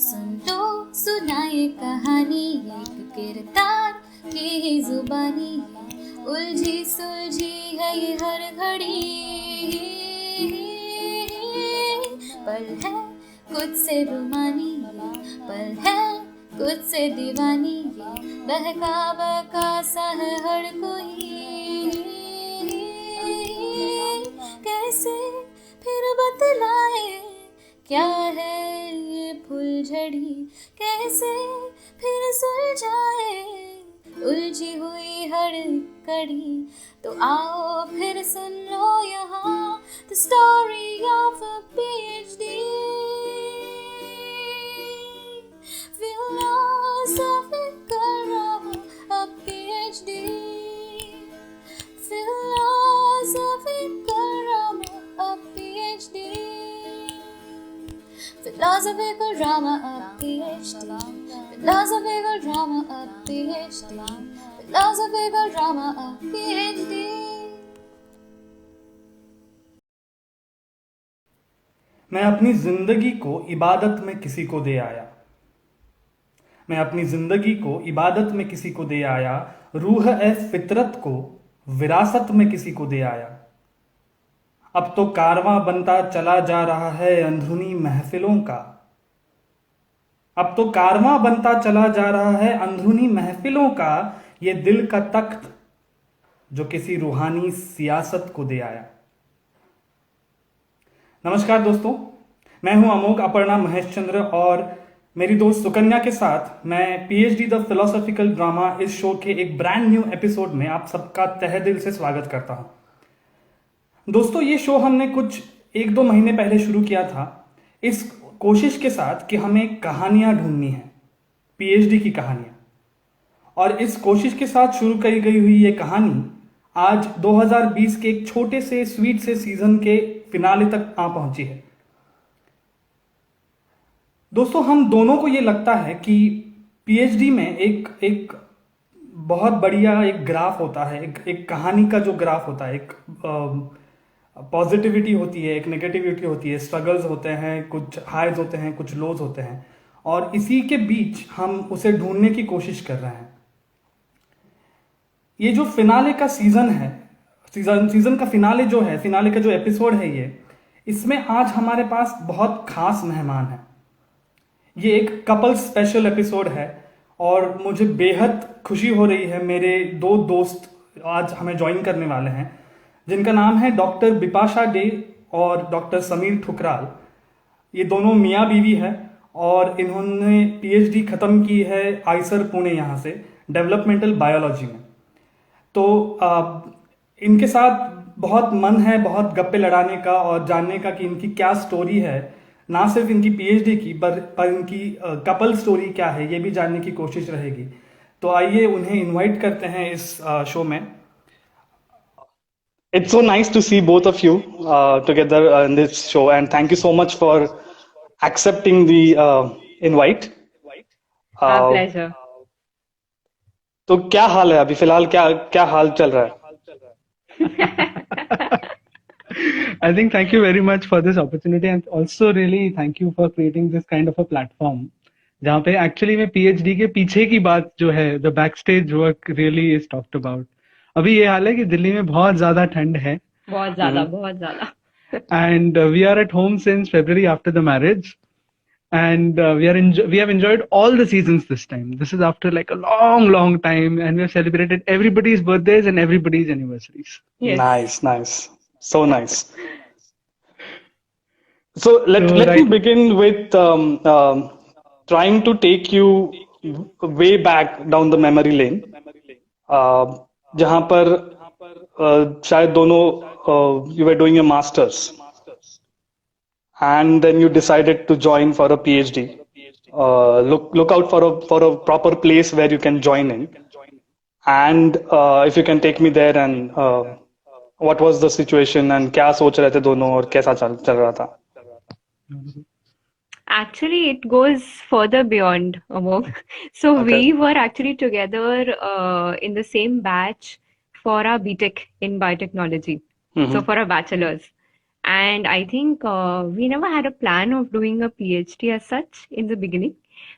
सुन लो सुनाए कहानी एक किरदार की ही जुबानी, उलझी सुलझी है ये हर घड़ी। पल है कुछ से रुमानी, पल है कुछ से दीवानी, बहका बहका सा है हर कोई। कैसे फिर बतलाए क्या है ये फुलझड़ी, कैसे फिर सुलझाए उलझी हुई हर कड़ी। तो आओ फिर सुन लो यहाँ the story of a PhD, philosophical drama, a PhD, philosophical drama, a PhD, philosophical drama, a PhD, philosophical drama, a PhD, philosophical drama, a PhD. मैं अपनी जिंदगी को इबादत में किसी को दे आया, मैं अपनी जिंदगी को इबादत में किसी को दे आया, रूह ए फितरत को विरासत में किसी को दे आया। अब तो कारवां बनता चला जा रहा है अंदरूनी महफिलों का, अब तो कारवां बनता चला जा रहा है अंदरूनी महफिलों का, ये दिल का तख्त जो किसी रूहानी सियासत को दे आया। नमस्कार दोस्तों, मैं हूं अमोघ अपर्णा महेश चंद्र और मेरी दोस्त सुकन्या के साथ मैं पीएचडी द फिलोसॉफिकल ड्रामा इस शो के एक ब्रांड न्यू एपिसोड में आप सबका तहे दिल से स्वागत करता हूं। दोस्तों, ये शो हमने कुछ 1-2 महीने पहले शुरू किया था इस कोशिश के साथ कि हमें कहानियां ढूंढनी है, पीएचडी की कहानियां। और इस कोशिश के साथ शुरू करी गई हुई ये कहानी आज 2020 के एक छोटे से स्वीट से सीजन के फिनाले तक आ पहुंची है। दोस्तों, हम दोनों को ये लगता है कि पीएचडी में एक बहुत बढ़िया एक ग्राफ होता है, एक कहानी का जो ग्राफ होता है, एक पॉजिटिविटी होती है, एक नेगेटिविटी होती है, स्ट्रगल्स होते हैं, कुछ हाइज होते हैं, कुछ लोज होते हैं, और इसी के बीच हम उसे ढूंढने की कोशिश कर रहे हैं। ये जो फिनाले का सीजन है, सीजन का फिनाले जो है, फिनाले का जो एपिसोड है ये, इसमें आज हमारे पास बहुत खास मेहमान है। ये एक कपल स्पेशल एपिसोड है और मुझे बेहद खुशी हो रही है। मेरे 2 दोस्त आज हमें ज्वाइन करने वाले हैं जिनका नाम है डॉक्टर बिपाशा डे और डॉक्टर समीर ठुकराल। ये दोनों मियाँ बीवी है और इन्होंने पीएचडी खत्म की है आईसर पुणे यहाँ से डेवलपमेंटल बायोलॉजी में। तो इनके साथ बहुत मन है, बहुत गप्पे लड़ाने का और जानने का कि इनकी क्या स्टोरी है, ना सिर्फ इनकी पीएचडी की पर इनकी कपल स्टोरी क्या है, ये भी जानने की कोशिश रहेगी। तो आइए उन्हें इनवाइट करते हैं इस शो में। It's so nice to see both of you together in this show, and thank you so much for accepting the invite. Our pleasure. तो क्या हाल है अभी फिलहाल, क्या हाल चल रहा है? I think thank you very much for this opportunity and also really thank you for creating this kind of a platform जहाँ पे actually में PhD के पीछे की बात जो है, the backstage work really is talked about. अभी ये हाल है कि दिल्ली में बहुत ज्यादा ठंड है, बहुत ज्यादा and we are at home since February after the marriage, and we have enjoyed all the seasons this time. This is after like a long time, and we have celebrated everybody's birthdays and everybody's anniversaries. Yes. Nice, so nice. So let me begin with trying to take you way back down the memory lane, जहाँ पर शायद दोनों you were doing a masters and then you decided to join for a PhD. Look out for a proper place where you can join in, and if you can take me there and what was the situation and क्या सोच रहे थे दोनों और कैसा चल रहा था? Actually, it goes further beyond Amog. So Okay. we were actually together in the same batch for our BTech in biotechnology. So for our bachelor's. And I think we never had a plan of doing a PhD as such in the beginning.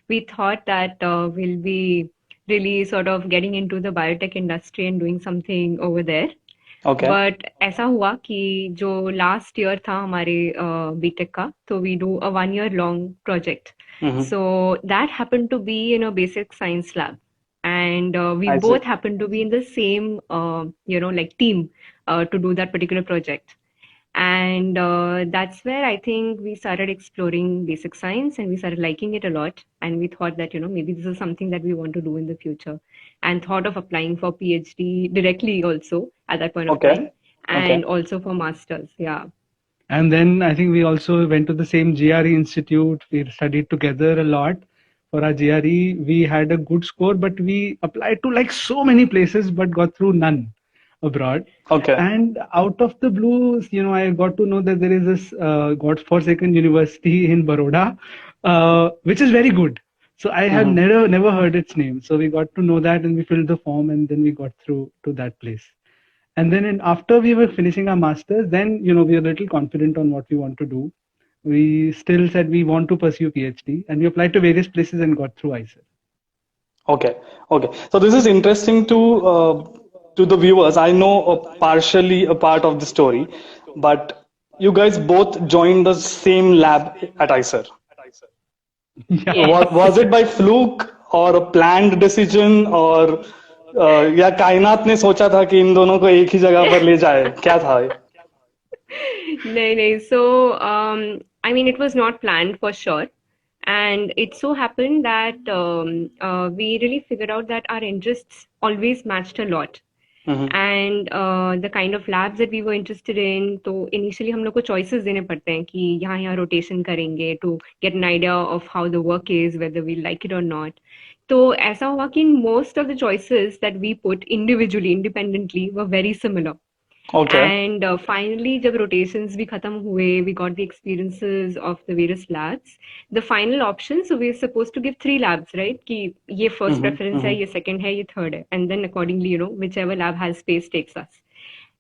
We thought that we'll be really sort of getting into the biotech industry and doing something over there. Okay. But ऐसा हुआ कि जो last year था हमारे B Tech का, तो we do a 1 year long project. So that happened to be in a basic science lab, and we I see. both happened to be in the same like team to do that particular project. And that's where I think we started exploring basic science and we started liking it a lot. And we thought that, maybe this is something that we want to do in the future. And thought of applying for PhD directly also at that point of Okay. time. And also for masters. Yeah. And then I think we also went to the same GRE institute. We studied together a lot for our GRE. We had a good score, but we applied to like so many places, but got through none abroad. Okay. And out of the blue, I got to know that there is this God-forsaken university in Baroda, which is very good. So I have never heard its name. So we got to know that and we filled the form and then we got through to that place. And then after we were finishing our masters, then we were a little confident on what we want to do. We still said we want to pursue PhD, and we applied to various places and got through ICER. Okay. So this is interesting to the viewers. I know partially a part of the story, but you guys both joined the same lab at ICER. Yeah. Was it by fluke or a planned decision or या कायनात ने सोचा था कि इन दोनों को एक ही जगह पर ले जाए, क्या था ये? No. So, I mean, it was not planned for sure. And it so happened that we really figured out that our interests always matched a lot. And the kind of labs that we were interested in, तो initially हम लोग को choices देने पड़ते हैं कि यहाँ rotation करेंगे to get an idea of how the work is, whether we like it or not. तो ऐसा हुआ कि most of the choices that we put individually, independently, were very similar. Okay. And finally, जब rotations भी खत्म हुए, we got the experiences of the various labs. The final option, so we're supposed to give 3 labs, right? कि ये first preference है, ये second है, ये third है. And then accordingly, whichever lab has space takes us.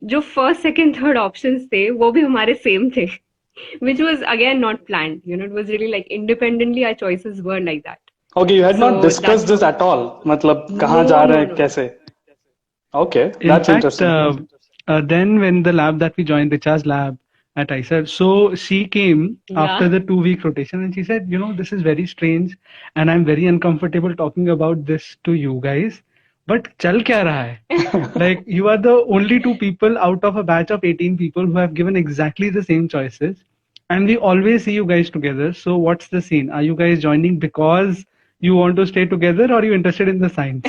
जो first, second, third options थे, वो भी हमारे same थे. Which was again not planned. It was really like independently our choices were like that. Okay, you had not discussed this at all. मतलब कहाँ जा रहे हैं, कैसे? Okay, that's interesting. Then when the lab that we joined, Richa's lab at ICER, so she came after the 2-week rotation and she said, this is very strange and I'm very uncomfortable talking about this to you guys. But chal kya raha hai? Like you are the only 2 people out of a batch of 18 people who have given exactly the same choices. And we always see you guys together. So what's the scene? Are you guys joining because you want to stay together or are you interested in the science?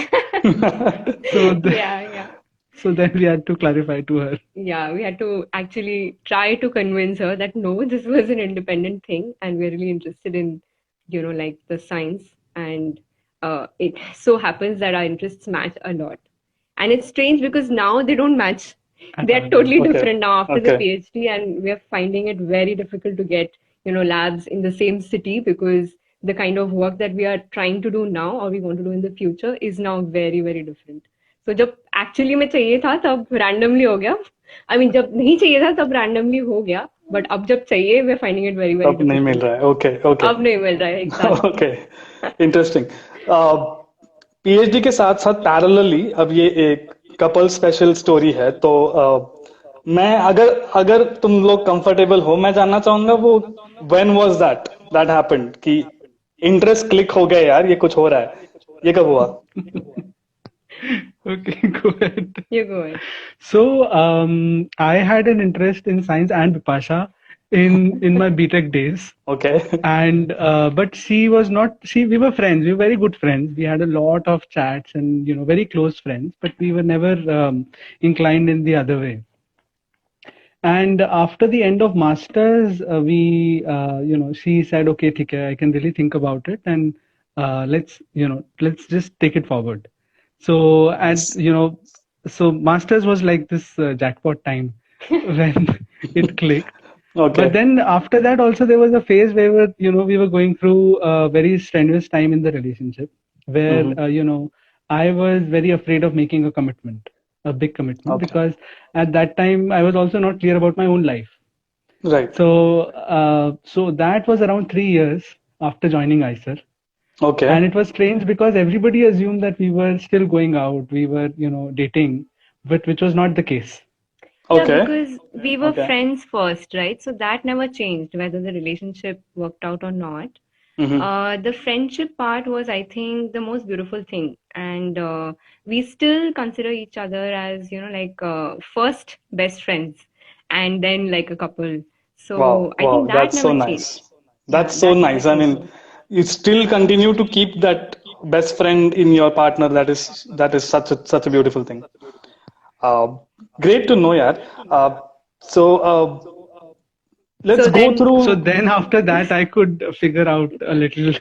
So then we had to clarify to her. Yeah, we had to actually try to convince her that no, this was an independent thing and we're really interested in, like the science. And it so happens that our interests match a lot. And it's strange because now they don't match. They're totally different now after the PhD, and we're finding it very difficult to get, labs in the same city because the kind of work that we are trying to do now or we want to do in the future is now very, very different. So जब actually में चाहिए था तब randomly हो गया. I mean जब नहीं चाहिए था तब randomly हो गया. But अब जब चाहिए we're finding it very, very difficult. अब नहीं मिल रहा है. Okay. अब नहीं मिल रहा है exactly. Okay. Interesting. PhD के साथ साथ parallelly अब ये एक couple special story है, तो मैं अगर तुम लोग comfortable हो, मैं जानना चाहूंगा वो when was that happened कि interest click हो गया यार, ये कुछ हो रहा है, ये कब हुआ? Okay, go ahead. You go ahead. So, I had an interest in science and Bipasha in my BTech days. Okay. And but we were friends. We were very good friends. We had a lot of chats and very close friends. But we were never inclined in the other way. And after the end of masters, she said, "Okay, theek hai, I can really think about it, and let's just take it forward." So so masters was like this jackpot time when it clicked. Okay. But then after that also there was a phase where we were going through a very strenuous time in the relationship where I was very afraid of making a commitment. a big commitment, Okay. because at that time I was also not clear about my own life. Right. So that was around 3 years after joining ICER. Okay. And it was strange because everybody assumed that we were still going out, we were, dating, but which was not the case. Yeah, Okay. because we were Okay. friends first, right? So that never changed, whether the relationship worked out or not. Mm-hmm. The friendship part was, I think, the most beautiful thing. And we still consider each other as, like first best friends and then like a couple. So Wow. I think Wow. that That's so never changed. nice. Yeah, That's so that never nice. I changed. mean, you still continue to keep that best friend in your partner. That is such a beautiful thing. Uh, Great to know, yeah. So let's So go then, So through. then after that, I could figure out a little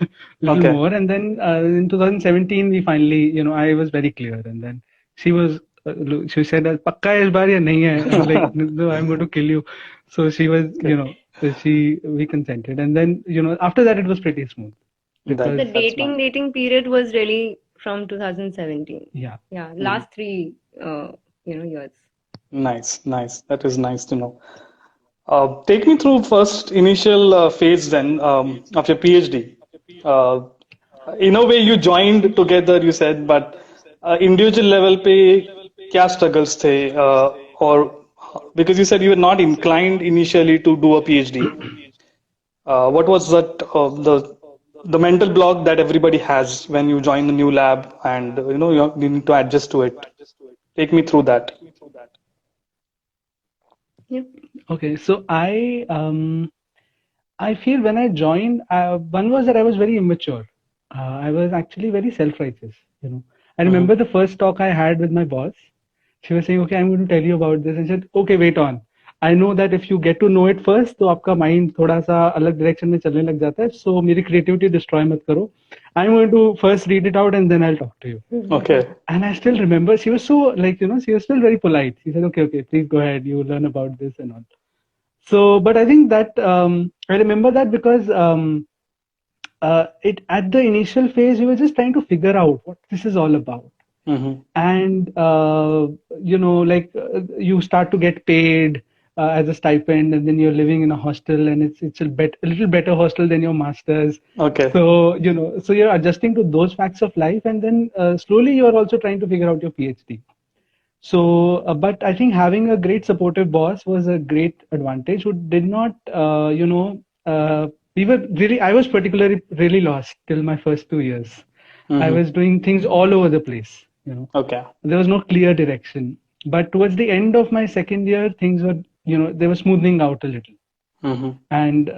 Okay. more. And then in 2017, we finally, I was very clear. And then she was, she said, "Pakka hai is baar ya nahi hai?" I was like, "No, I'm going to kill you." So she was, Okay. we consented. And then, after that, it was pretty smooth the because, That's nice. dating period was really from 2017. yeah. Yeah, Mhm. last three, years. Nice, nice. That is nice to know. Take me through first initial phase then of your PhD. Uh, in a way, you joined together, you said, but individual level पे क्या struggles थे or because you said you were not inclined initially to do a PhD. What was that the mental block that everybody has when you join a new lab and you need to adjust to it. Take me through that. Yep. Okay. So I feel when I joined, one was that I was very immature. I was actually very self-righteous, I Hmm. remember the first talk I had with my boss. She was saying, "Okay, I'm going to tell you about this." And she said, "Okay, wait on. I know that if you get to know it first, तो आपका mind थोड़ा सा अलग direction में चलने लग जाता है. So मेरी creativity destroy मत करो. I'm going to first read it out and then I'll talk to you." Okay. And I still remember she was so like, she was still very polite. She said, "Okay, okay, please go ahead. You learn about this and all." So, but I think that I remember that because it at the initial phase we were just trying to figure out what this is all about, Hmm. and you start to get paid as a stipend, and then you're living in a hostel, and it's a little better hostel than your master's. Okay. So so you're adjusting to those facts of life, and then slowly you are also trying to figure out your PhD. So, but I think having a great supportive boss was a great advantage. Who did not, we were really, I was particularly really lost till my first 2 years. I Hmm. was doing things all over the place. Okay. There was no clear direction. But towards the end of my second year, things were, they were smoothing out a little. Hmm. And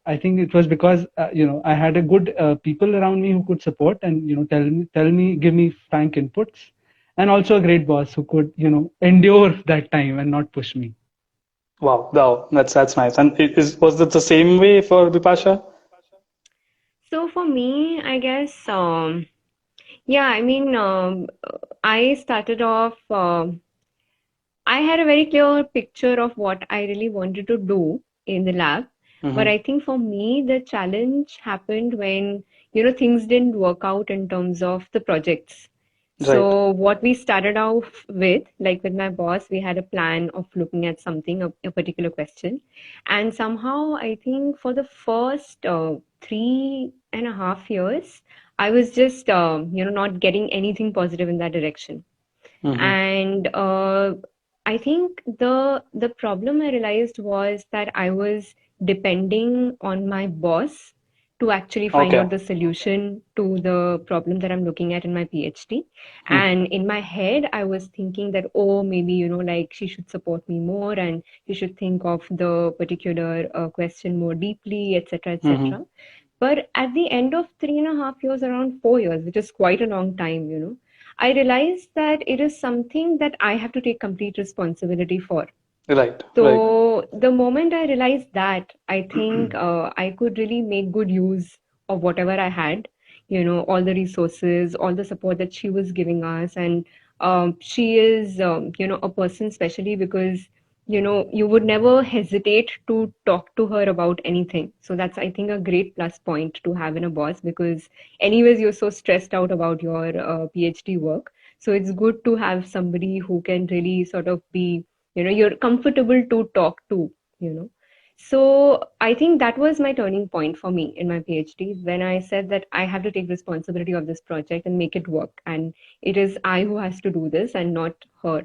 I think it was because, I had a good people around me who could support and, tell me, give me frank inputs, and also a great boss who could, endure that time and not push me. Wow. Wow. That's nice. And was that the same way for Bipasha? So for me, I guess, yeah, I mean, I started off, I had a very clear picture of what I really wanted to do in the lab. But Hmm. I think for me, the challenge happened when, things didn't work out in terms of the projects. Right. So what we started off with, like with my boss, we had a plan of looking at something, a particular question. And somehow, I think for the first 3.5 years, I was just, not getting anything positive in that direction. Hmm. And I think the problem I realized was that I was depending on my boss to actually find Okay. out the solution to the problem that I'm looking at in my PhD. Hmm. And in my head, I was thinking that, oh, maybe, like she should support me more and she should think of the particular question more deeply, etc., Hmm. etc. But at the end of 3.5 years, around 4 years, which is quite a long time, I realized that it is something that I have to take complete responsibility for. Right. Right. So the moment I realized that, I think I could really make good use of whatever I had, all the resources, all the support that she was giving us. And she is, a person, especially because, you would never hesitate to talk to her about anything. So that's, I think, a great plus point to have in a boss because, anyways, you're so stressed out about your PhD work. So it's good to have somebody who can really sort of be, you're comfortable to talk to, you know. So I think that was my turning point for me in my PhD, when I said that I have to take responsibility of this project and make it work. And it is I who has to do this and not her.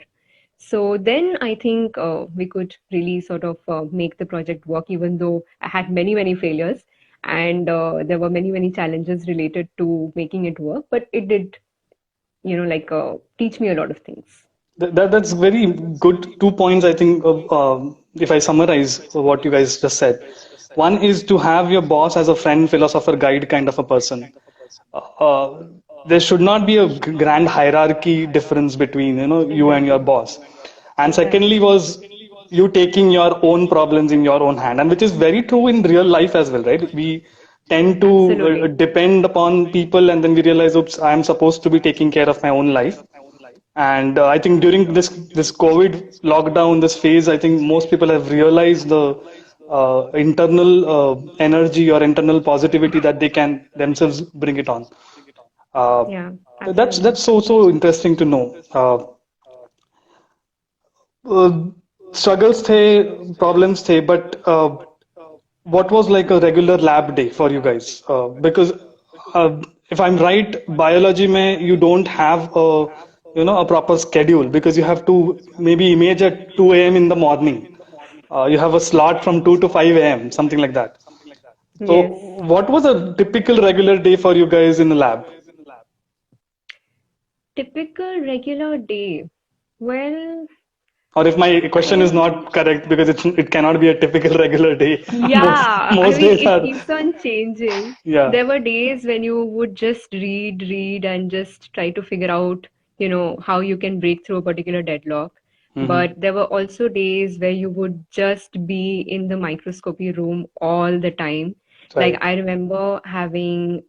So then I think we could really sort of make the project work, even though I had many, many failures and there were many, many challenges related to making it work. But it did, teach me a lot of things. That's very good. 2 points, I think, if I summarize what you guys just said. One is to have your boss as a friend, philosopher, guide kind of a person. Uh, there should not be a grand hierarchy difference between, you and your Exactly. boss. And secondly Exactly. was you taking your own problems in your own hand, and which is very true in real life as well, right? We tend to Absolutely. depend upon people, and then we realize, oops, I am supposed to be taking care of my own life. And I think during this COVID lockdown, this phase, I think most people have realized the internal energy or internal positivity that they can themselves bring it on. Uh, Yeah, that's absolutely. so interesting to know. Uh, Struggles the problems the, but what was like a regular lab day for you guys? Because if I'm right, biology mein you don't have a proper schedule because you have to maybe image at 2 a.m. in the morning. You have a slot from 2 to 5 a.m., something like that. So, Yes. what was a typical regular day for you guys in the lab? Typical regular day. Well, Or if my question is I not correct, because it cannot be a typical regular day. Yeah, I Most mean, days it are, keeps on changing. yeah. There were days when you would just read, and just try to figure out, how you can break through a particular deadlock. Hmm. But there were also days where you would just be in the microscopy room all the time. Like Right. I remember having,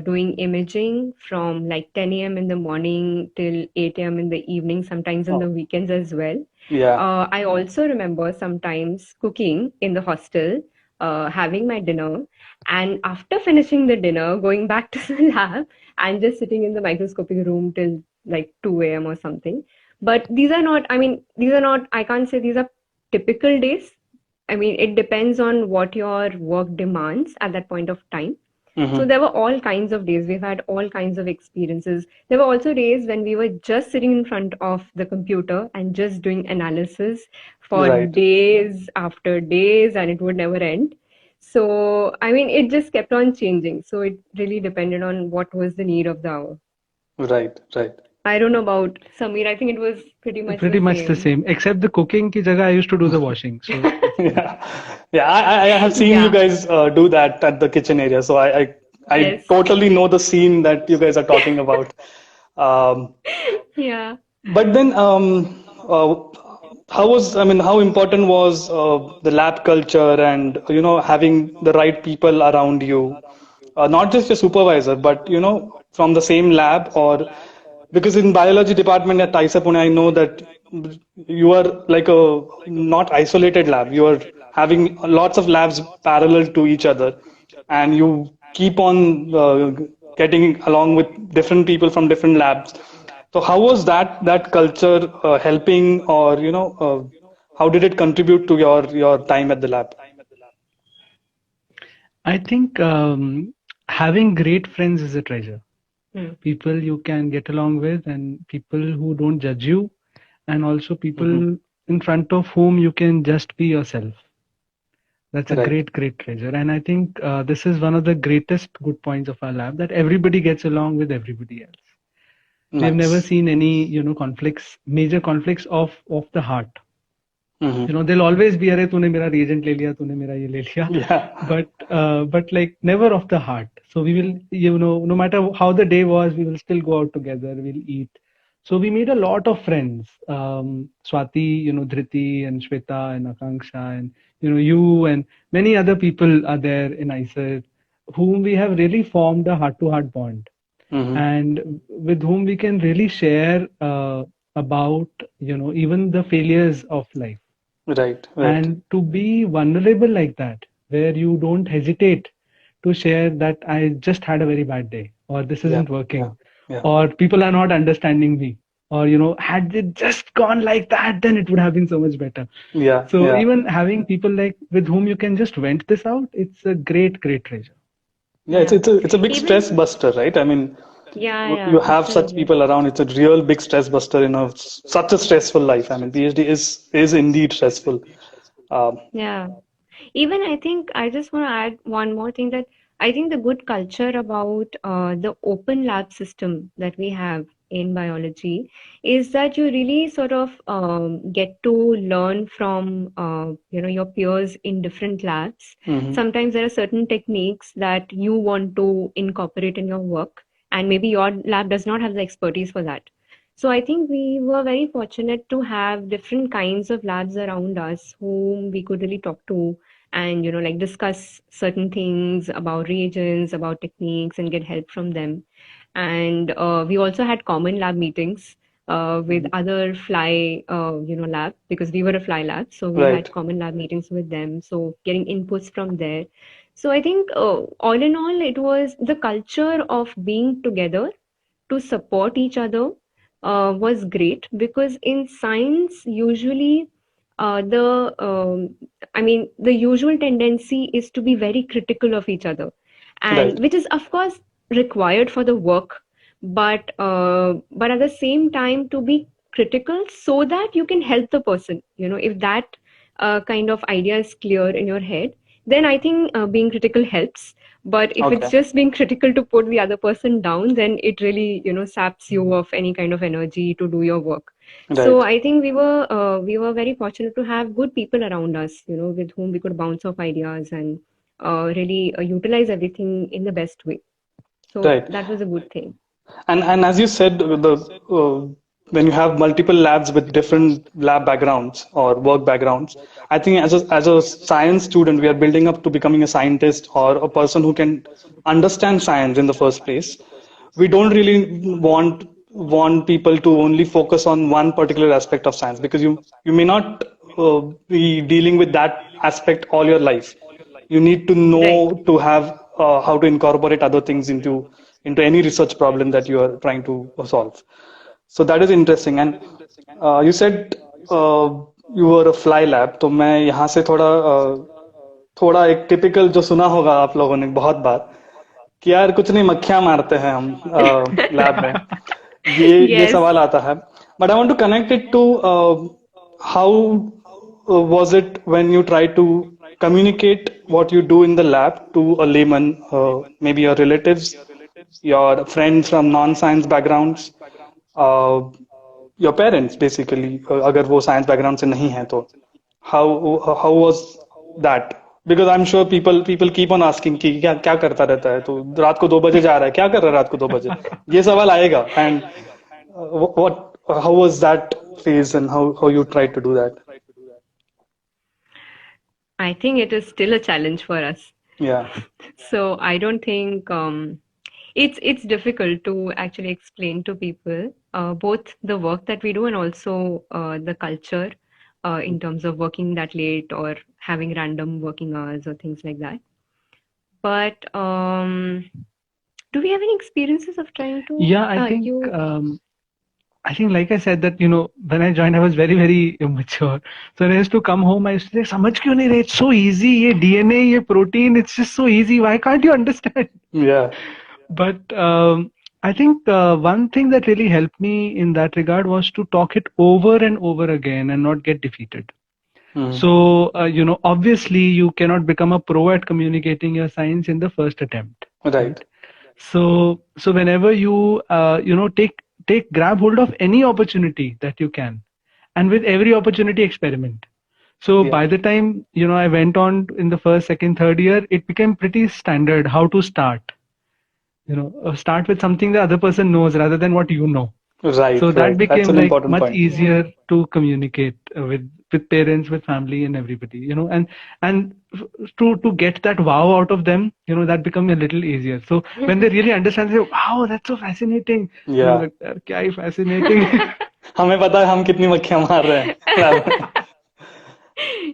doing imaging from like 10 a.m. in the morning till 8 a.m. in the evening, sometimes in Oh, the weekends as well. yeah. I also remember sometimes cooking in the hostel, having my dinner, and after finishing the dinner, going back to the lab and just sitting in the microscopy room till like 2 a.m. or something. But I can't say these are typical days. I mean, it depends on what your work demands at that point of time. So Hmm. there were all kinds of days. We've had all kinds of experiences. There were also days when we were just sitting in front of the computer and just doing analysis for Right. days after days, and it would never end. So, I mean, it just kept on changing. So it really depended on what was the need of the hour. Right. Right. I don't know about Samir. I think it was pretty much the Pretty much the same. same, except the cooking ki jagah I used to do the washing. So Yeah. Yeah. I have seen you Yeah. guys do that at the kitchen area. So I Yes. totally know the scene that you guys are talking about. Um, Yeah. But then, how important was the lab culture and, having the right people around you, not just your supervisor, but, from the same lab or because in biology department at IISA Pune, I know that you are like a not isolated lab. You are having lots of labs parallel to each other, and you keep on getting along with different people from different labs. So how was that culture helping, or how did it contribute to your time at the lab? I think having great friends is a treasure. Hmm. People you can get along with, and people who don't judge you, and also Hmm. people in front of whom you can just be yourself. That's a Right. great, great treasure. And I think this is one of the greatest good points of our lab, that everybody gets along with everybody else. We have never Nice. seen any, conflicts, major conflicts of the heart. Hmm. There'll always be, अरे तूने मेरा reagent ले लिया, तूने मेरा ये ले लिया, Yeah. but like never of the heart. So we will, no matter how the day was, we will still go out together, we'll eat. So we made a lot of friends. Swati, Dhriti and Shweta and Akanksha and you and many other people are there in ICER, whom we have really formed a heart-to-heart bond, Hmm. and with whom we can really share about even the failures of life, Right. Right. and to be vulnerable like that, where you don't hesitate to share that I just had a very bad day, or this Yeah. isn't Yeah. working, Yeah. or people are not understanding me, or had it just gone like that, then it would have been so much better. Yeah. So Yeah. even having people like with whom you can just vent this out, it's a great, great treasure. Yeah. Yeah. It's a big Even, stress buster, right? I mean, yeah, you yeah, have such absolutely. people around. It's a real big stress buster in such a stressful life. I mean, PhD is indeed stressful. Um, Yeah. Even I think I just want to add one more thing, that I think the good culture about the open lab system that we have in biology is that you really sort of get to learn from your peers in different labs. mhm. Sometimes there are certain techniques that you want to incorporate in your work, and maybe your lab does not have the expertise for that. So I think we were very fortunate to have different kinds of labs around us whom we could really talk to and like discuss certain things about reagents, about techniques, and get help from them. And we also had common lab meetings with other fly lab, because we were a fly lab, so we Right. had common lab meetings with them, so getting inputs from there. So I think all in all, it was the culture of being together to support each other was great, because in science usually the I mean, the usual tendency is to be very critical of each other, Right. and which is of course required for the work, but at the same time to be critical so that you can help the person. If that kind of idea is clear in your head, then I think being critical helps. But if it's Okay. just being critical to put the other person down, then it really saps you of any kind of energy to do your work. So Right. I think we were very fortunate to have good people around us, with whom we could bounce off ideas and really utilize everything in the best way. So Right. that was a good thing. And as you said, when you have multiple labs with different lab backgrounds or work backgrounds, I think as a science student, we are building up to becoming a scientist or a person who can understand science in the first place. We don't really want people to only focus on one particular aspect of science, because you may not be dealing with that aspect all your life. You need to Right. know to have how to incorporate other things into any research problem that you are trying to solve. So that is interesting. And you said uh, you were a fly lab. तो मैं यहाँ से थोड़ा एक typical जो सुना होगा आप लोगों ने बहुत बार, कि यार कुछ नहीं, मक्खियां मारते हैं हम लैब में, ये Yes. सवाल आता है. But I want to connect it to how was it when you try to communicate what you do in the lab to a layman, maybe your relatives, your friends from non-science backgrounds, uh, your parents basically, अगर वो science background से नहीं है तो how how was that? Because I'm sure people keep on asking कि क्या क्या करता रहता है, तो रात को 2 बजे जा रहा है, क्या कर रहा है रात को 2 बजे, ये सवाल आएगा. And what how was that phase, and how you tried to do that? I think it is still a challenge for us. Yeah. So I don't think it's difficult to actually explain to people both the work that we do and also the culture in terms of working that late or having random working hours or things like that. But do we have any experiences of trying to Yeah, I think you like I said that when I joined I was very, very immature. So when I used to come home I used to say समझ क्यों नहीं रहे, it's so easy, ये DNA, ये protein, it's just so easy, why can't you understand? Yeah. But I think one thing that really helped me in that regard was to talk it over and over again and not get defeated. So obviously you cannot become a pro at communicating your science in the first attempt, Right. so whenever you grab hold of any opportunity that you can, and with every opportunity experiment. So Yeah. by the time I went on in the first, second, third year, it became pretty standard how to start. Start with something the other person knows rather than what you know. Right. So that Right. That's became an like important much point. easier to communicate with parents, with family, and everybody. And to get that wow out of them, that become a little easier. So when they really understand, they say, "Wow, that's so fascinating." Yeah. Like, "क्या ही fascinating." हमें पता है हम कितनी मक्खियां मार रहे हैं lab में.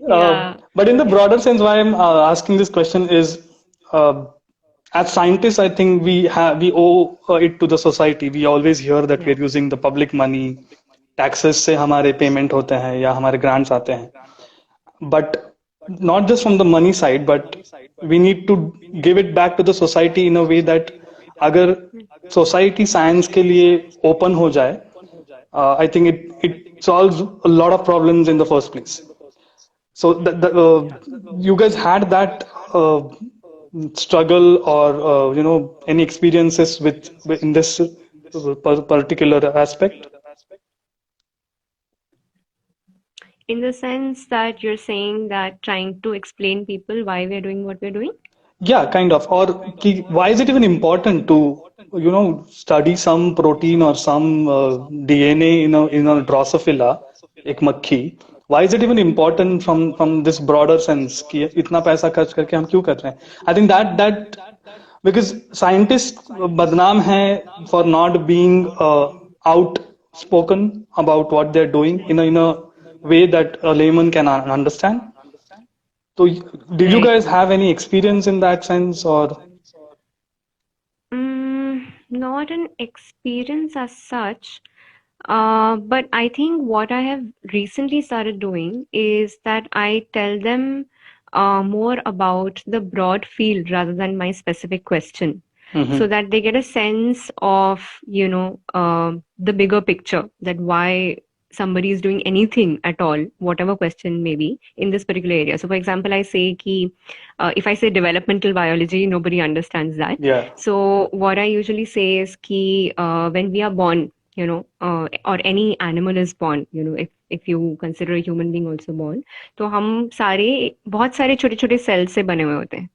yeah. But in the broader sense, why I'm asking this question is, uh, as scientists, I think we owe it to the society. We always hear that Yeah. we're using the public money, taxes से हमारे payment होते हैं या हमारे grants आते हैं. But not just from the money side, but we need to give it back to the society in a way that अगर society science के लिए open हो जाए, I think it solves a lot of problems in the first place. So you guys had that struggle or any experiences with in this particular aspect? In the sense that you're saying that trying to explain people why we're doing what we're doing? Yeah, kind of. Or why is it even important to study some protein or some DNA in a Drosophila, एक मक्खी? Why is it even important from this broader sense कि इतना पैसा खर्च करके हम क्यों कर रहे हैं? I think that because scientists बदनाम हैं for not being outspoken about what they're doing in a way that a layman can understand. So, did you Right. guys have any experience in that sense, or? Not an experience as such, but I think what I have recently started doing is that I tell them more about the broad field rather than my specific question, so that they get a sense of, the bigger picture, that why somebody is doing anything at all, whatever question may be in this particular area. So, for example, I say if I say developmental biology, nobody understands that. Yeah. So what I usually say is when we are born, or any animal is born, if you consider a human being also born, तो हम बहुत सारे छोटे छोटे cell से बने हुए होते हैं.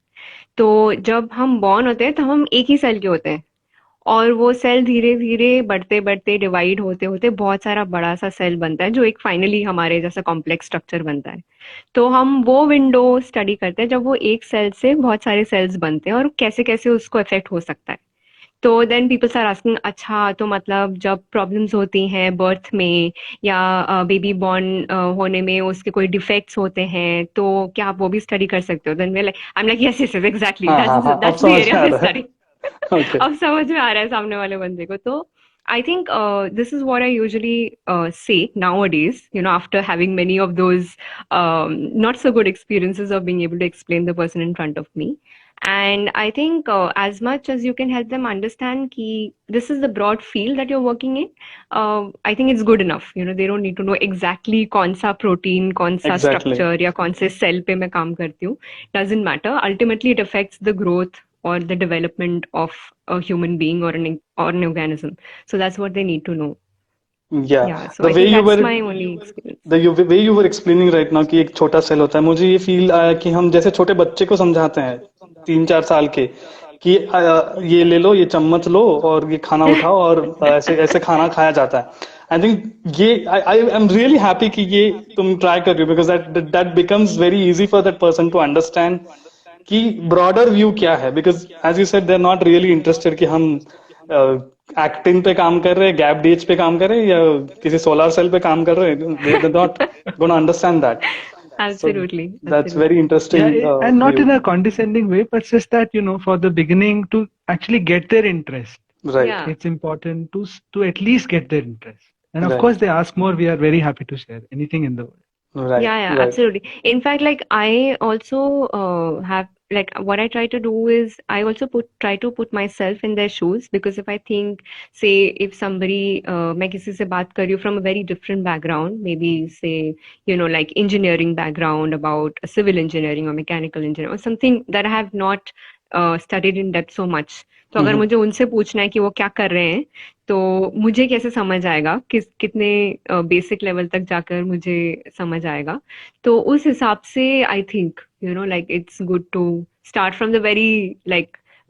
तो जब हम बॉर्न होते हैं तो हम एक ही सेल के होते हैं, और वो सेल धीरे धीरे बढ़ते बढ़ते डिवाइड होते होते बहुत सारा बड़ा सा सेल बनता है, जो एक फाइनली हमारे जैसा कॉम्प्लेक्स स्ट्रक्चर बनता है. तो हम वो विंडो स्टडी करते हैं जब वो एक सेल से बहुत सारे सेल्स बनते हैं और कैसे कैसे उसको इफेक्ट हो सकता है. तो देन पीपल्स आर आस्किंग, अच्छा तो मतलब जब प्रॉब्लम्स होती हैं बर्थ में या बेबी बॉर्न होने में उसके कोई डिफेक्ट्स होते हैं तो क्या आप वो भी स्टडी कर सकते हो? Then we are like, I am like yes yes exactly, that's the area we study. अब समझ में आ रहा है सामने वाले बंदे को. तो I think this is what I usually say nowadays, after having many of those not so good experiences of being able to explain the person in front of me. And I think as much as you can help them understand कि this is the broad field that you're working in, I think it's good enough. They don't need to know exactly कौन सा protein, कौन सा Exactly. structure या कौन से cell पे मैं काम करती हूँ. Doesn't matter. Ultimately, it affects the growth or the development of a human being or an organism. So that's what they need to know. Yeah. So I think that's my only experience. The way you were explaining right now कि एक छोटा cell होता है, मुझे ये feel आया कि हम जैसे छोटे बच्चे को समझाते हैं 3-4 साल के कि ये ले लो, ये चम्मच लो और ये खाना उठाओ और ऐसे ऐसे खाना खाया जाता है. I think ये I am really happy कि ये तुम try कर रही हो, because that becomes very easy for that person to understand कि broader view क्या है. Because as you said, they're not really interested कि हम एक्टिन पे काम कर रहे हैं, गैप डेज पे काम कर रहे हैं या किसी सोलर सेल पे काम कर रहे हैं. They're not going to understand that. Absolutely. So that's very interesting. Yeah, and not view. in a condescending way, but just that, for the beginning to actually get their interest. Right. Yeah. It's important to at least get their interest. And of Right. course, they ask more. We are very happy to share anything in the world. Right. Yeah, Right. absolutely. In fact, like I also have, like what I try to do is I also try to put myself in their shoes, because if I think, say, if somebody, मैं किसी से बात कर रही हूँ from a very different background, maybe say, like engineering background, about civil engineering or mechanical engineering or something that I have not studied in depth so much. तो अगर मुझे उनसे पूछना है कि वो क्या कर रहे हैं, तो मुझे कैसे समझ आएगा, कितने बेसिक लेवल तक जाकर मुझे समझ आएगा. तो उस हिसाब से I think like it's good to start from the very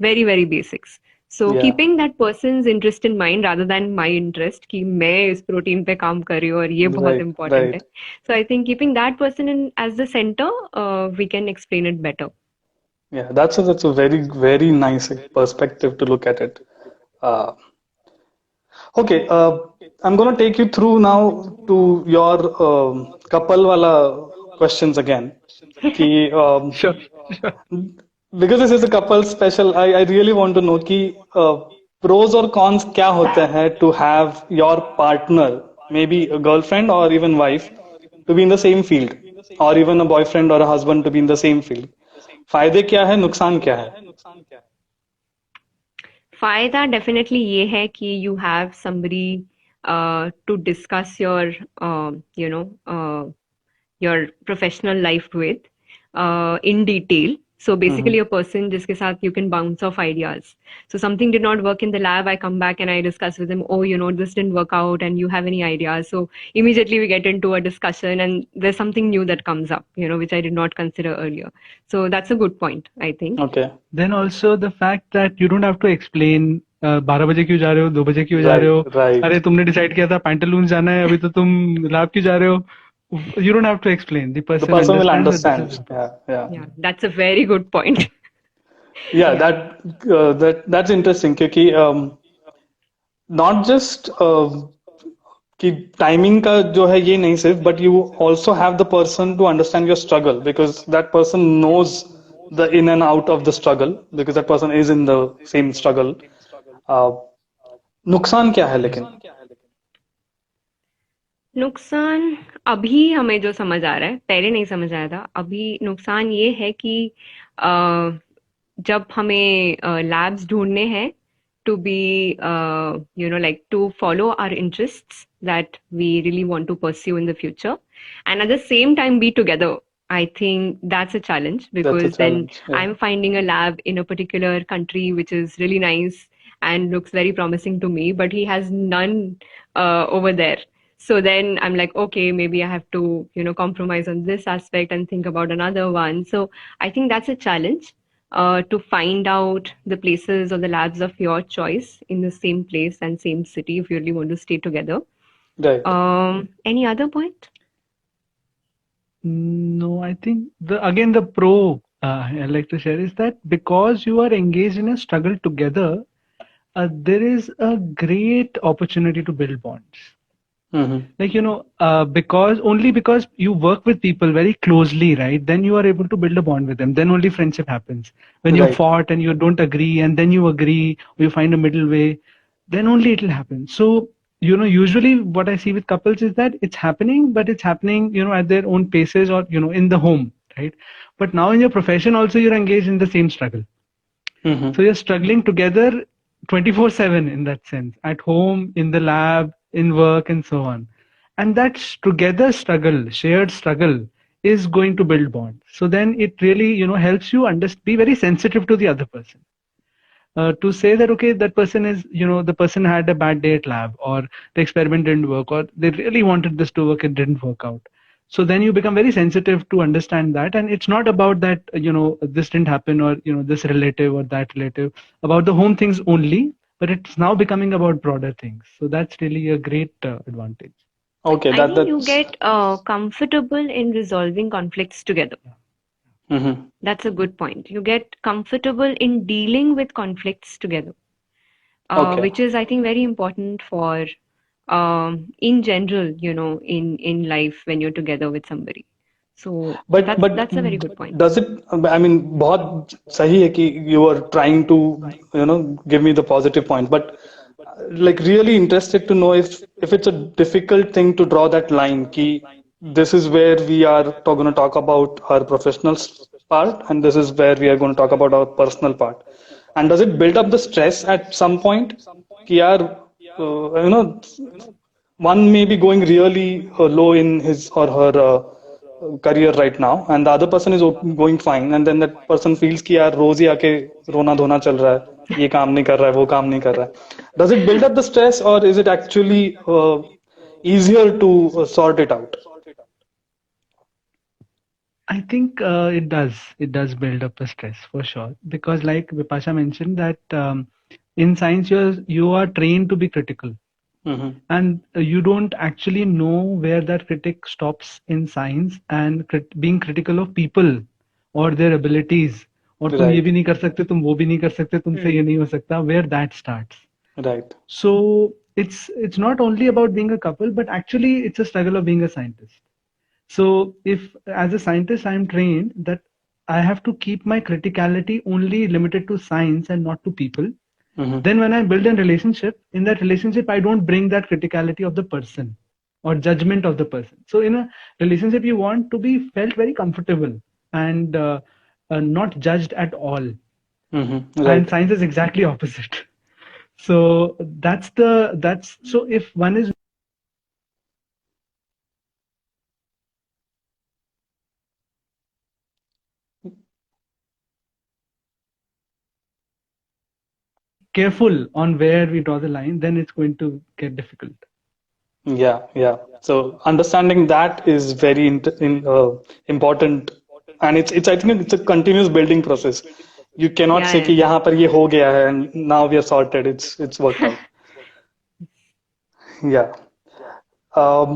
very basics. So Yeah. keeping that person's interest in mind rather than my interest कि मैं इस प्रोटीन पे काम कर रही हूँ और ये बहुत Right, important right. है. So I think keeping that person in as the center, we can explain it better. Yeah, that's a very, very nice perspective to look at it. Okay, I'm gonna take you through now to your couple wala questions again. कि Sure. because this is a couple special, I really want to know कि pros or cons क्या होते हैं to have your partner, maybe a girlfriend or even wife, to be in the same field, or even a boyfriend or a husband to be in the same field. फायदे क्या है, नुकसान क्या है? फायदा डेफिनेटली ये है कि you have somebody to discuss your you know your professional life with in detail. So basically a person जिसके साथ you can bounce off ideas. So something did not work in the lab, I come back and I discuss with him, oh, this didn't work out and you have any ideas. So immediately we get into a discussion and there's something new that comes up, which I did not consider earlier. So that's a good point, I think. Okay. Then also the fact that you don't have to explain 12 बजे क्यों जा रहे हो, 2 बजे क्यों जा रहे हो, Right. अरे तुमने डिसाइड किया था पैंटालून जाना है, अभी तो तुम लैब क्यों जा रहे हो. You don't have to explain. The The person person will understands that understand. this is Yeah. Yeah, that's a very good point. Yeah, that's interesting क्योंकि not just कि टाइमिंग का जो है ये नहीं सिर्फ, but you also have the person to understand your struggle because that person knows the in and out of the struggle because that person is in the same struggle. नुकसान क्या है लेकिन? नुकसान अभी हमें जो समझ आ रहा है, पहले नहीं समझ आया था. अभी नुकसान ये है कि जब हमें लैब्स ढूंढने हैं to be like to follow our interests that we really want to pursue in the future and at the same time be together. I think that's a challenge because That's a challenge, then yeah. I'm finding a lab in a particular country which is really nice and looks very promising to me, but he has none over there. So then I'm like, okay, maybe I have to, compromise on this aspect and think about another one. So I think that's a challenge to find out the places or the labs of your choice in the same place and same city if you really want to stay together. Right. Any other point? No, I think the pro I'd like to share is that because you are engaged in a struggle together, there is a great opportunity to build bonds. Like, because you work with people very closely, right? Then you are able to build a bond with them. Then only friendship happens. When you Right. fought and you don't agree, and then you agree, or you find a middle way, then only it will happen. So, usually what I see with couples is that it's happening, but it's happening, at their own paces or, in the home, right? But now in your profession also, you're engaged in the same struggle. So you're struggling together 24/7 in that sense, at home, in the lab, in work, and so on. And that together struggle, shared struggle, is going to build bonds. So then it really, helps you be very sensitive to the other person. To say that, okay, that person is, the person had a bad day at lab, or the experiment didn't work, or they really wanted this to work, it didn't work out. So then you become very sensitive to understand that. And it's not about that, this didn't happen, or, this relative or that relative, about the home things only, but it's now becoming about broader things. So that's really a great advantage. Okay, I think you that's get comfortable in resolving conflicts together. That's a good point. You get comfortable in dealing with conflicts together, Okay. which is, I think, very important for, in general, in life when you're together with somebody. So But that's a very good point. does it? I mean, बहुत सही है कि you are trying to give me the positive point, but like really interested to know if it's a difficult thing to draw that line कि this is where we are going to talk about our professional part and this is where we are going to talk about our personal part, and does it build up the stress at some point कि यार one may be going really low in his or her career right now and the other person is going fine and then that person feels कि यार रोज ही आके रोना धोना चल रहा है, ये काम नहीं कर रहा है, वो काम नहीं कर रहा है. Does it build up the stress or is it actually easier to sort it out? I think it does. It does build up a stress for sure. Because like Vipasha mentioned that in science you are trained to be critical. And you don't actually know where that critic stops in science and being critical of people or their abilities. और तुम ये भी नहीं कर सकते, तुम वो भी नहीं कर सकते, तुमसे ये नहीं हो सकता, where that starts. Right. So it's not only about being a couple, but actually it's a struggle of being a scientist. So if as a scientist I'm trained that I have to keep my criticality only limited to science and not to people. Mhm. Then when I build a relationship, in that relationship, I don't bring that criticality of the person or judgment of the person. So in a relationship, you want to be felt very comfortable and not judged at all. Mhm. And Right. science is exactly opposite. So that's so if one is careful on where we draw the line, then it's going to get difficult. Yeah, yeah. So understanding that is very important, and it's I think it's a continuous building process. You cannot say Yeah, कि यहाँ पर ये हो गया है and now we are sorted. It's worked out. Yeah. Um,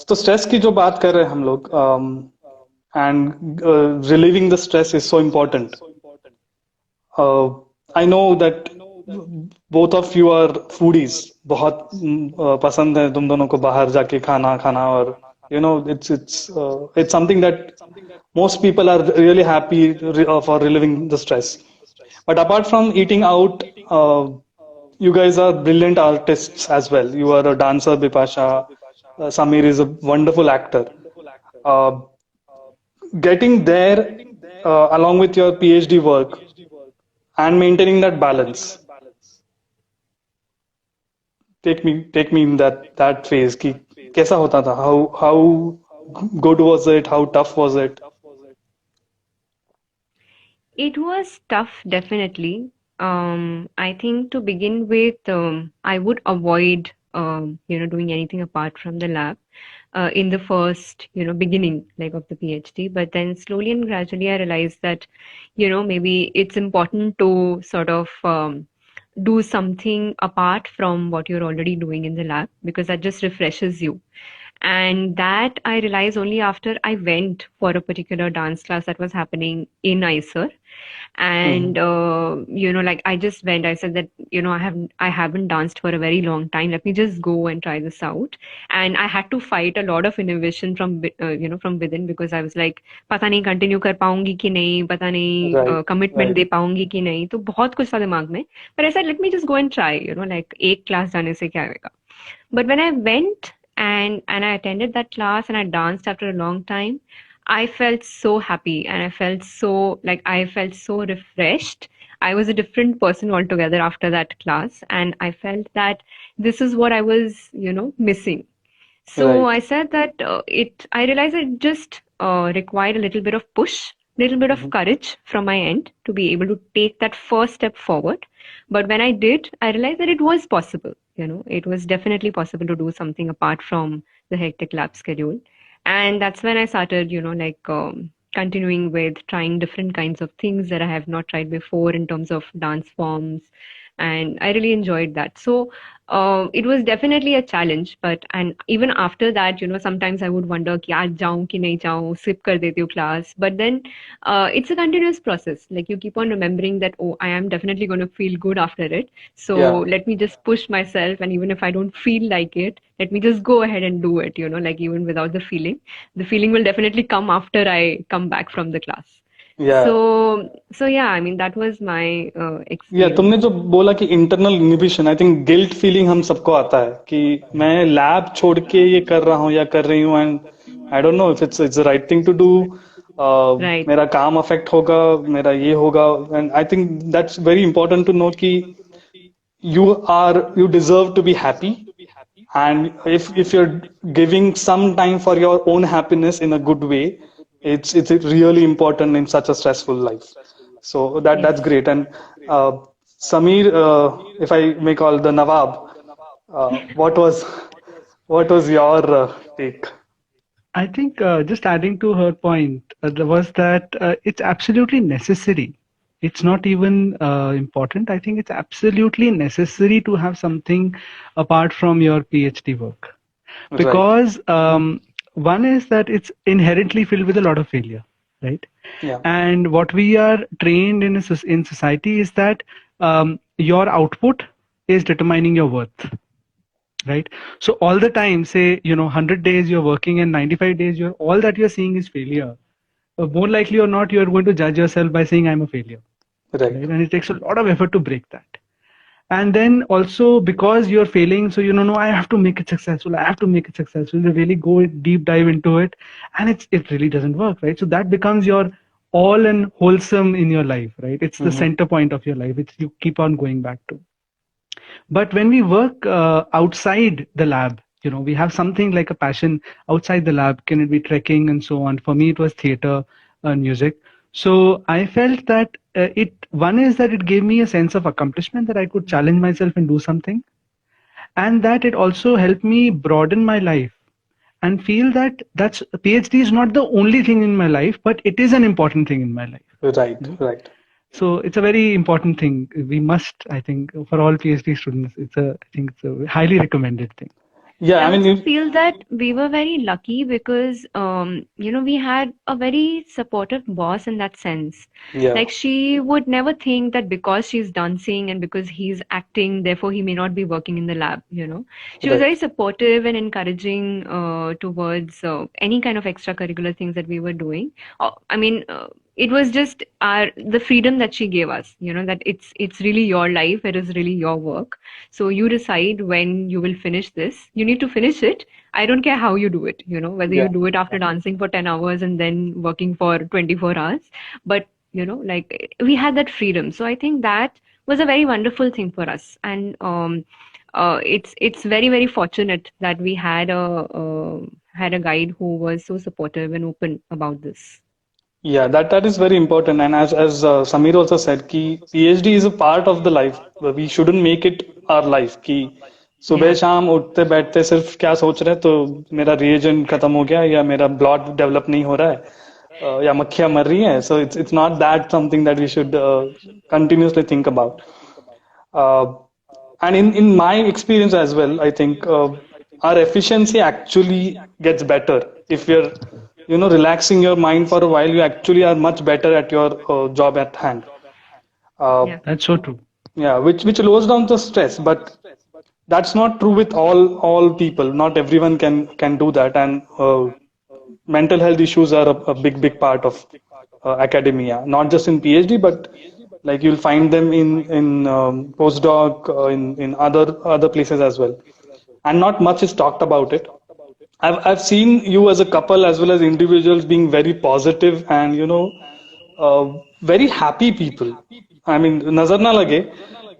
तो stress की जो बात कर रहे हैं हम लोग, and relieving the stress is so important. I know that both of you are foodies. बहुत पसंद है तुम दोनों को बाहर जाके खाना खाना और you know it's something that most people are really happy for relieving the stress. But apart from eating out, you guys are brilliant artists as well. You are a dancer, Bipasha. Samir is a wonderful actor. Uh, Getting there along with your PhD work and maintaining that balance. Take me in that phase कि कैसा होता था? How good was it? How tough was it? it was tough, definitely. I think to begin with, I would avoid, doing anything apart from the lab in the first, beginning like of the PhD. But then slowly and gradually, I realized that, maybe it's important to sort of do something apart from what you're already doing in the lab because that just refreshes you. And that I realized only after I went for a particular dance class that was happening in ISER. And Mhm. like I just went, I said that I haven't danced for a very long time, let me just go and try this out. And I had to fight a lot of inhibition from within, because I was like, पता नहीं continue कर पाऊंगी कि नहीं, पता नहीं Right, commitment दे पाऊंगी कि नहीं, तो बहुत कुछ था दिमाग में. But I said let me just go and try, like एक class जाने से क्या होगा. But when I went and I attended that class and I danced after a long time, I felt so happy and I felt so refreshed. I was a different person altogether after that class, and I felt that this is what I was, missing. So right. I said that I realized it just required a little bit of push, little bit of Mhm. courage from my end to be able to take that first step forward. But when I did, I realized that it was possible. It was definitely possible to do something apart from the hectic lab schedule. And that's when I started, continuing with trying different kinds of things that I have not tried before in terms of dance forms. And I really enjoyed that. So it was definitely a challenge, but and even after that, sometimes I would wonder कि आज जाऊं कि नहीं जाऊं, skip कर देती हूँ class. But then it's a continuous process. Like you keep on remembering that, oh, I am definitely going to feel good after it. So Yeah. let me just push myself, and even if I don't feel like it, let me just go ahead and do it. Like even without the feeling will definitely come after I come back from the class. Yeah. So yeah, I mean that was my या तुमने experience. जो बोला कि internal inhibition, I think guilt feeling हम सबको आता है कि मैं लैब छोड़ के ये कर रहा हूँ या कर रही हूँ, and I don't know if it's the right thing to do. Right. मेरा काम अफेक्ट होगा, मेरा ये होगा, and I think that's very important to know कि you deserve to be happy, and if you're giving some time for your own happiness in a good way, it's really important in such a stressful life. So that's Yes. great. And uh, Samir, if I may call the Nawab, what was your take? I think just adding to her point was that it's absolutely necessary. It's not even important. I think it's absolutely necessary to have something apart from your PhD work, Right. because one is that it's inherently filled with a lot of failure, right? Yeah. And what we are trained in society is that your output is determining your worth, right? So all the time, say 100 days you're working and 95 days you're all that you're seeing is failure. more likely or not, you're going to judge yourself by saying I'm a failure, Right. right? And it takes a lot of effort to break that. And then also because you're failing, so no, I have to make it successful. I have to make it successful. You really go deep dive into it, and it really doesn't work, right? So that becomes your all and wholesome in your life, right? It's the center point of your life, which you keep on going back to. But when we work outside the lab, we have something like a passion outside the lab. Can it be trekking and so on? For me, it was theater and music. So I felt that one is that it gave me a sense of accomplishment, that I could challenge myself and do something, and that it also helped me broaden my life and feel that that's PhD is not the only thing in my life, but it is an important thing in my life. Right. Right. So it's a very important thing. We must, I think, for all PhD students, I think it's a highly recommended thing. Yeah, I I mean, also feel that we were very lucky because, we had a very supportive boss in that sense. yeah, Like she would never think that because she's dancing and because he's acting, therefore he may not be working in the lab, She was Right. very supportive and encouraging towards any kind of extracurricular things that we were doing. It was just the freedom that she gave us, that it's really your life, it is really your work. So you decide when you will finish this. You need to finish it. I don't care how you do it, whether Yeah. you do it after dancing for 10 hours and then working for 24 hours. But, like we had that freedom. So I think that was a very wonderful thing for us. And it's very, very fortunate that we had a guide who was so supportive and open about this. Yeah, that is very important. And as Samir also said, कि PhD is a part of the life. We shouldn't make it our life. कि सुबह Yeah. शाम उठते बैठते सिर्फ क्या सोच रहे हैं, तो मेरा reagent खत्म हो गया या मेरा ब्लॉट डेवलप नहीं हो रहा है, या मक्खियां मर रही हैं. So it's not that something that we should continuously think about. And in my experience as well, I think our efficiency actually gets better if you're relaxing your mind for a while. You actually are much better at your job at hand. Yeah. That's so true. Yeah, which lowers down the stress, but that's not true with all people. Not everyone can do that, and mental health issues are a big part of academia, not just in PhD, but like you'll find them in postdoc, in other places as well, and not much is talked about it. I've seen you as a couple as well as individuals being very positive and very happy people. I mean, nazar na lage,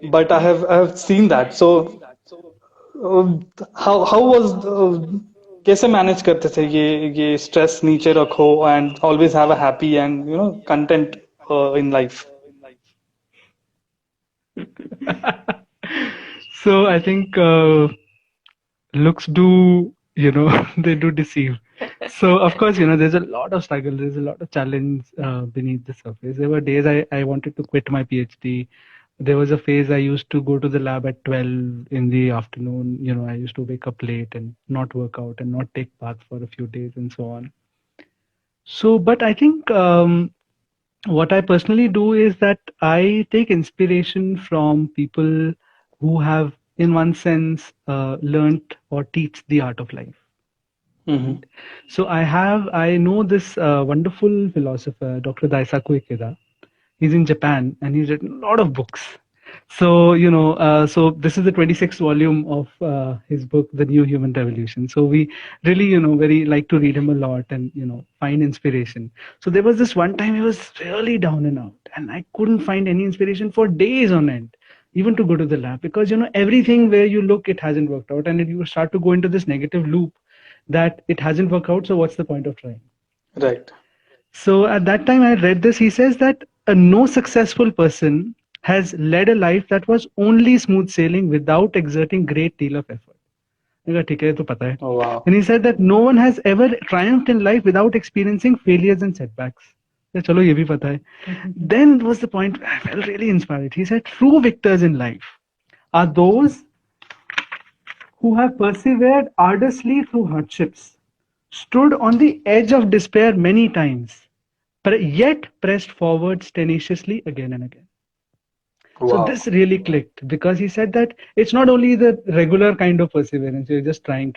but I have seen that. So how was कैसे manage करते थे ये stress नीचे रखो and always have a happy and content in life? So I think looks do, they do deceive. So of course, there's a lot of struggle, there's a lot of challenge beneath the surface. There were days I wanted to quit my PhD. There was a phase I used to go to the lab at 12 in the afternoon. I used to wake up late and not work out and not take bath for a few days and so on. So, but I think what I personally do is that I take inspiration from people who have, in one sense, learnt or teach the art of life. Mm-hmm. So I know this wonderful philosopher, Dr. Daisaku Ikeda. He's in Japan and he's written a lot of books. So, so this is the 26th volume of his book, The New Human Revolution. So we really, very like to read him a lot and, find inspiration. So there was this one time he was really down and out and I couldn't find any inspiration for days on end, even to go to the lab, because, everything where you look, it hasn't worked out, and you start to go into this negative loop that it hasn't worked out. So what's the point of trying? Right. So at that time I read this. He says that no successful person has led a life that was only smooth sailing without exerting great deal of effort. Oh, wow. And he said that no one has ever triumphed in life without experiencing failures and setbacks. Chalo, ye bhi pata hai. Then was the point I felt really inspired. He said true victors in life are those who have persevered arduously through hardships, stood on the edge of despair many times, but yet pressed forward tenaciously again and again. Wow. So this really clicked, because he said that it's not only the regular kind of perseverance, you're just trying,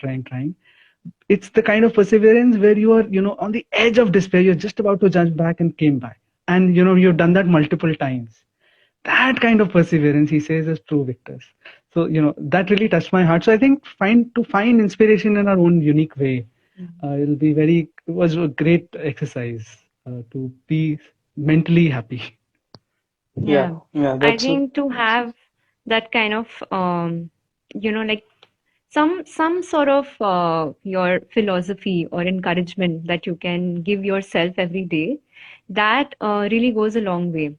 it's the kind of perseverance where you are, on the edge of despair, you're just about to jump back and came back. And, you've done that multiple times. That kind of perseverance, he says, is true victors. So, that really touched my heart. So I think find inspiration in our own unique way. It was a great exercise to be mentally happy. Yeah, I that's think to have that kind of like some sort of your philosophy or encouragement that you can give yourself every day, that really goes a long way.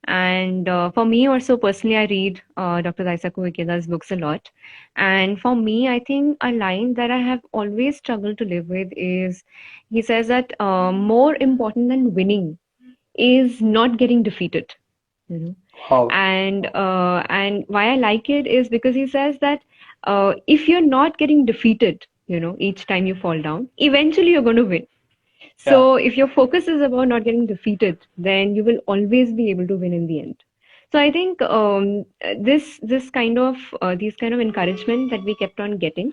And for me also personally, I read Dr. Daisaku Ikeda's books a lot. And for me, I think a line that I have always struggled to live with is, he says that more important than winning is not getting defeated. You know, how. and why I like it is because he says that if you're not getting defeated, each time you fall down, eventually you're going to win. So if your focus is about not getting defeated, then you will always be able to win in the end. So I think this kind of these kind of encouragement that we kept on getting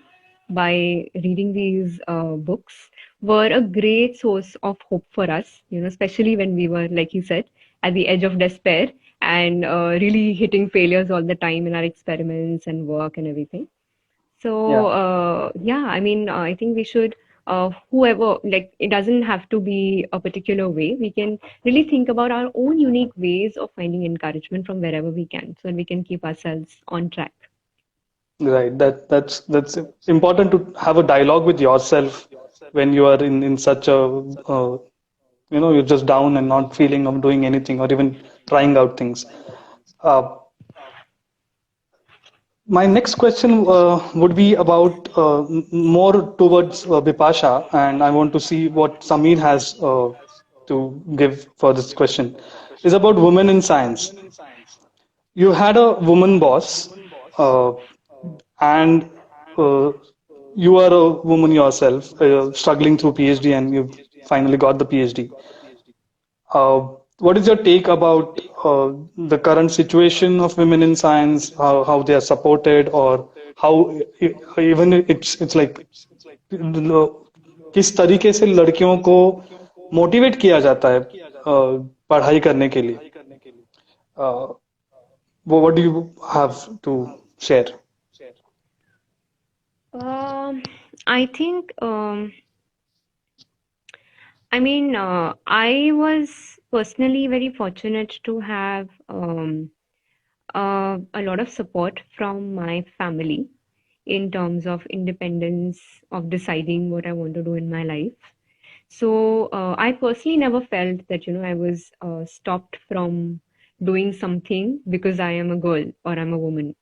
by reading these books were a great source of hope for us. Especially when we were, like you said, at the edge of despair and really hitting failures all the time in our experiments and work and everything. So I mean, I think we should, whoever, like, it doesn't have to be a particular way. We can really think about our own unique ways of finding encouragement from wherever we can, so that we can keep ourselves on track. Right. That's important to have a dialogue with yourself when you are in such a you're just down and not feeling of doing anything or even trying out things. Uh, my next question would be about more towards Bipasha, and I want to see what Samir has to give for this question. Is about women in science. You had a woman boss, uh, and uh, you are a woman yourself, struggling through PhD, and you finally got the PhD. What is your take about the current situation of women in science, how they are supported, or how even it's like किस तरीके से लड़कियों को motivate किया जाता है पढ़ाई करने के लिए? What do you have to share? I think, I mean, I was personally very fortunate to have a lot of support from my family in terms of independence of deciding what I want to do in my life. So I personally never felt that, I was stopped from doing something because I am a girl or I'm a woman.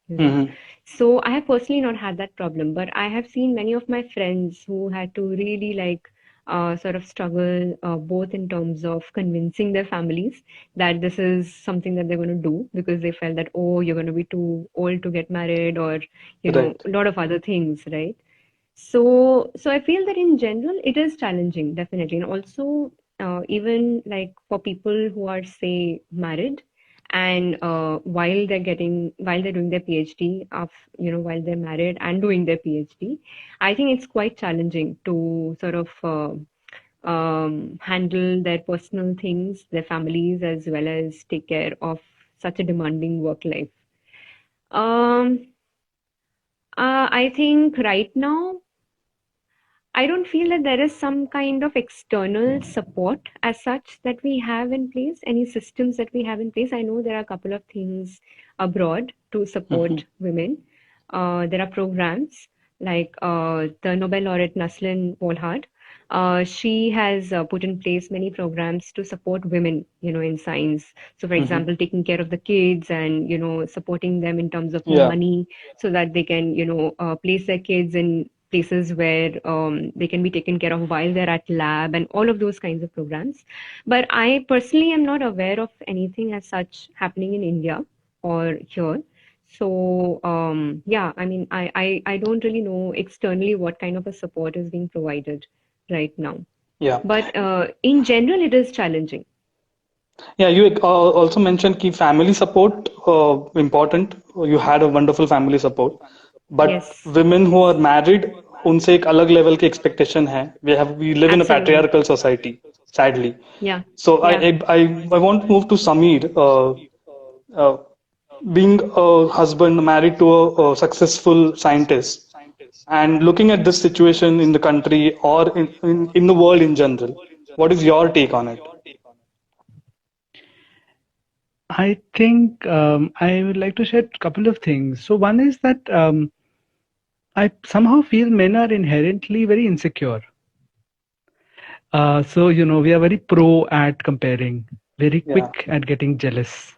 So I have personally not had that problem, but I have seen many of my friends who had to really sort of struggle both in terms of convincing their families that this is something that they're going to do, because they felt that, oh, you're going to be too old to get married, or Right. a lot of other things, right? So I feel that in general it is challenging, definitely. And also even like for people who are, say, married, and while they're doing their PhD, while they're married and doing their PhD, I think it's quite challenging to sort of handle their personal things, their families, as well as take care of such a demanding work life. I think right now, I don't feel that there is some kind of external support as such that we have in place, any systems that we have in place. I know there are a couple of things abroad to support women. There are programs like the Nobel laureate Naslin Volhard. She has put in place many programs to support women, in science. So, for example, taking care of the kids and, supporting them in terms of Yeah. money, so that they can, place their kids in places where they can be taken care of while they're at lab, and all of those kinds of programs. But I personally am not aware of anything as such happening in India or here. So I mean, I don't really know externally what kind of a support is being provided right now. Yeah. But in general, it is challenging. Yeah, you also mentioned key family support important. You had a wonderful family support, but Yes. women who are married, उनसे एक अलग level की expectation है. We live in a Absolutely. patriarchal society, sadly. Yeah. So Yeah. I want to move to Sameer. Uh, Being a husband married to a successful scientist and looking at this situation in the country or in the world in general, what is your take on it? I think I would like to share a couple of things. So one is that I somehow feel men are inherently very insecure. So we are very pro at comparing, very Yeah, quick at getting jealous.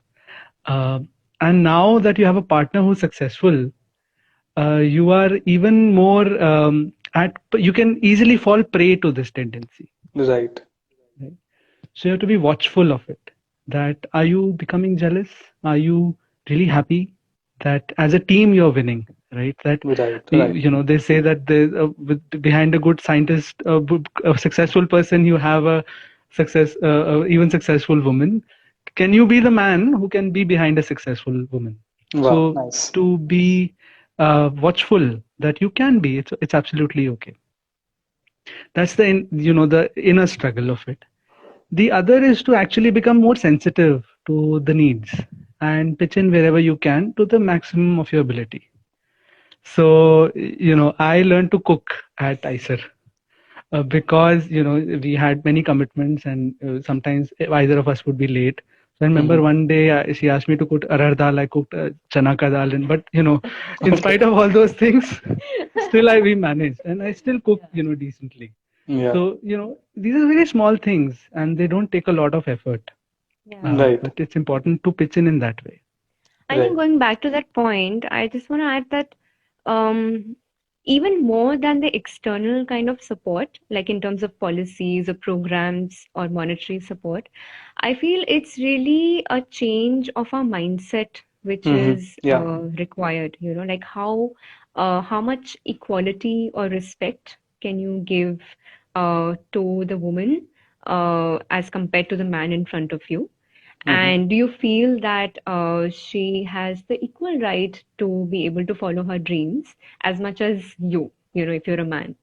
Uh, and now that you have a partner who's successful, you are even more you can easily fall prey to this tendency. right. Right? So you have to be watchful of it. That are you becoming jealous? Are you really happy that as a team you're winning? Right? That Right, right. they say that behind a good scientist, a successful person, you have a even successful woman. Can you be the man who can be behind a successful woman? Wow, So nice. to be watchful that you can be, it's absolutely okay. That's the inner struggle of it. The other is to actually become more sensitive to the needs and pitch in wherever you can to the maximum of your ability. So, I learned to cook at ICER because, we had many commitments and sometimes either of us would be late. So I remember Hmm. one day she asked me to cook arar dal. I cooked chana ka dal, but, in Okay. spite of all those things, still we managed and I still cook, decently. Yeah, So, these are very small things and they don't take a lot of effort. Yeah. right, But it's important to pitch in that way. I think right. going back to that point, I just want to add that um, even more than the external kind of support, like in terms of policies or programs or monetary support, I feel it's really a change of our mindset which Hmm. is Yeah, required, like how much equality or respect can you give to the woman as compared to the man in front of you? hmm, And do you feel that she has the equal right to be able to follow her dreams as much as if you're a man?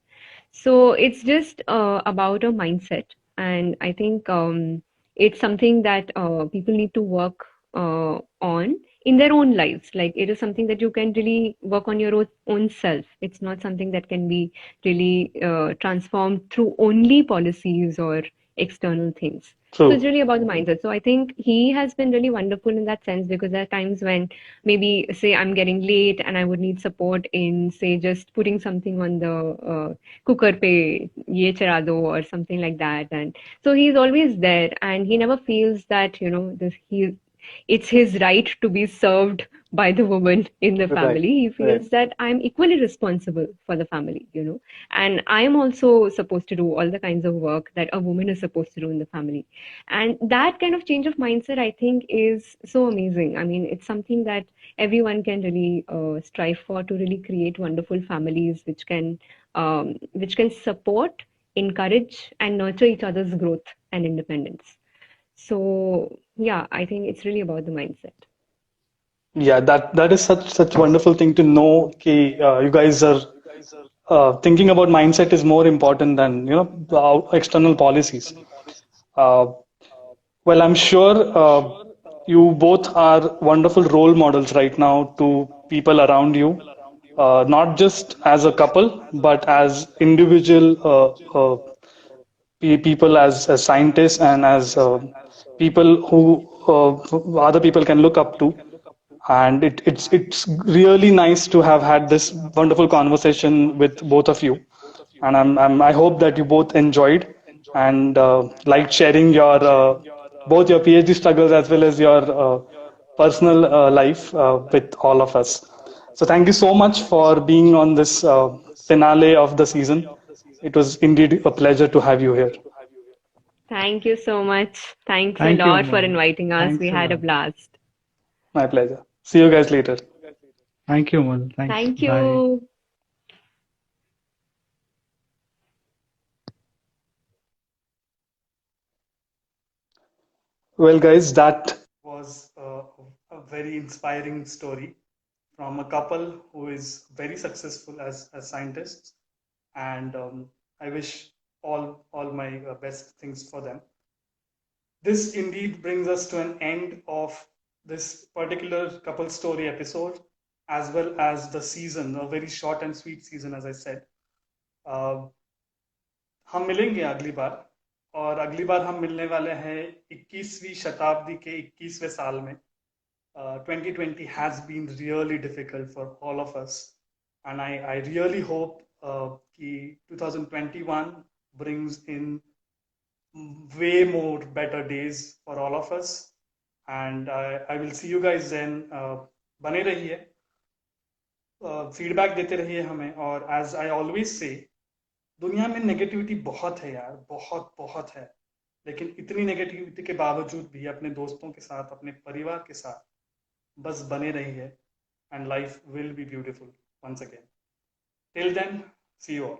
So it's just about a mindset. And I think it's something that people need to work on in their own lives. Like it is something that you can really work on your own self. It's not something that can be really transformed through only policies or external things. So it's true. really about the mindset. So I think he has been really wonderful in that sense because there are times when maybe say I'm getting late and I would need support in say just putting something on the cooker pe ye chada do or something like that. And so he's always there and he never feels that it's his right to be served by the woman in the Right, family. He right, feels that I'm equally responsible for the family, and I am also supposed to do all the kinds of work that a woman is supposed to do in the family. And that kind of change of mindset, I think, is so amazing. I mean, it's something that everyone can really strive for, to really create wonderful families which can support, encourage, and nurture each other's growth and independence. So yeah, I think it's really about the mindset. yeah. That is such wonderful thing to know. Ki, you guys are thinking about mindset is more important than the external policies. Uh, well, I'm sure you both are wonderful role models right now to people around you, not just as a couple, but as individual people, as scientists, and as people who other people can look up to. And it's really nice to have had this wonderful conversation with both of you. And I hope that you both enjoyed and liked sharing your both your PhD struggles as well as your personal life with all of us. So thank you so much for being on this finale of the season. It was indeed a pleasure to have you here. Thank you so much. Thanks a Thank you, lot for Amol. inviting us. We Thanks a had a lot. blast. My pleasure. See you guys later. Thank you, Amol. Thanks. Thank Bye. you. Well, guys, that was a very inspiring story from a couple who is very successful as scientists. and I wish all my best things for them. This indeed brings us to an end of this particular couple story episode, as well as the season, a very short and sweet season, as I said. uh, हम मिलेंगे अगली बार, और अगली बार हम मिलने वाले हैं 21वीं शताब्दी के 21वें साल में. 2020 has been really difficult for all of us, and I really hope कि 2021 brings in way more better days for all of us, and I will see you guys then. बने रहिए, फीडबैक देते रहिए हमें, और एज आई ऑलवेज से, दुनिया में negativity बहुत है यार, बहुत बहुत है, लेकिन इतनी नेगेटिविटी के बावजूद भी अपने दोस्तों के साथ, अपने परिवार के साथ बस बने रहिए, and life will be beautiful once again. Till then, see you all.